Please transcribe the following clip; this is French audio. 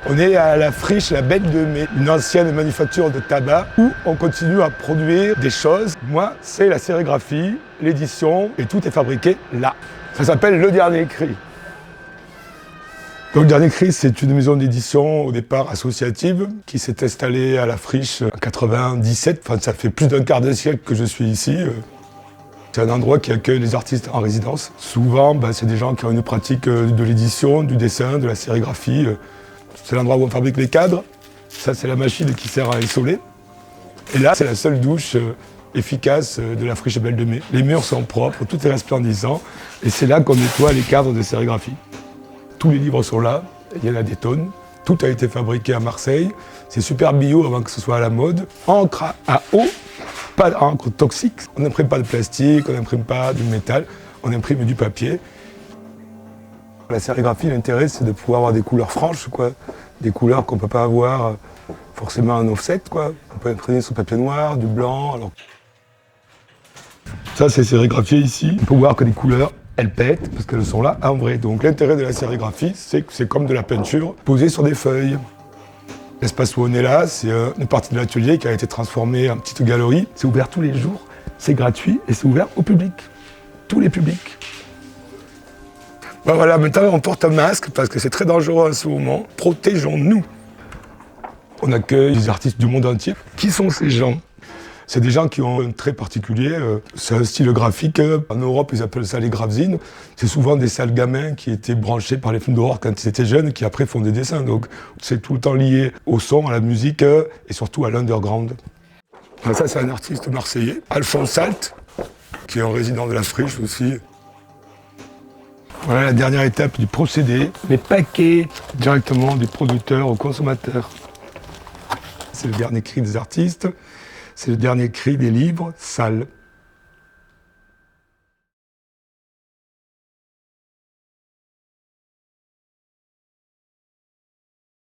On est à la friche La Belle de Mai, une ancienne manufacture de tabac où on continue à produire des choses. Moi, c'est la sérigraphie, l'édition et tout est fabriqué là. Ça s'appelle Le Dernier Cri. Donc, Le Dernier Cri, c'est une maison d'édition au départ associative qui s'est installée à la friche en 97. Enfin, ça fait plus d'un quart de siècle que je suis ici. C'est un endroit qui accueille les artistes en résidence. Souvent, c'est des gens qui ont une pratique de l'édition, du dessin, de la sérigraphie. C'est l'endroit où on fabrique les cadres. Ça, c'est la machine qui sert à essoler. Et là, c'est la seule douche efficace de la friche Belle de Mai. Les murs sont propres, tout est resplendissant. Et c'est là qu'on nettoie les cadres de sérigraphie. Tous les livres sont là, il y en a des tonnes. Tout a été fabriqué à Marseille. C'est super bio avant que ce soit à la mode. Encre à eau, pas d'encre toxique. On n'imprime pas de plastique, on n'imprime pas du métal, on imprime du papier. La sérigraphie, l'intérêt, c'est de pouvoir avoir des couleurs franches, quoi. Des couleurs qu'on ne peut pas avoir forcément en offset, quoi. On peut imprimer sur papier noir, du blanc. Alors... Ça, c'est sérigraphié ici. On peut voir que les couleurs, elles pètent parce qu'elles sont là en vrai. Donc l'intérêt de la sérigraphie, c'est que c'est comme de la peinture posée sur des feuilles. L'espace où on est là, c'est une partie de l'atelier qui a été transformée en petite galerie. C'est ouvert tous les jours, c'est gratuit et c'est ouvert au public. Tous les publics. Voilà, maintenant on porte un masque parce que c'est très dangereux en ce moment. Protégeons-nous. On accueille des artistes du monde entier. Qui sont ces gens? C'est des gens qui ont un trait particulier. C'est un style graphique. En Europe, ils appellent ça les graphzines. C'est souvent des sales gamins qui étaient branchés par les films d'horreur quand ils étaient jeunes, qui après font des dessins. Donc c'est tout le temps lié au son, à la musique et surtout à l'underground. Ça, c'est un artiste marseillais, Alphonse Salt, qui est un résident de la friche aussi. Voilà la dernière étape du procédé, les paquets directement du producteur au consommateur. C'est le dernier cri des artistes, c'est le dernier cri des livres sales.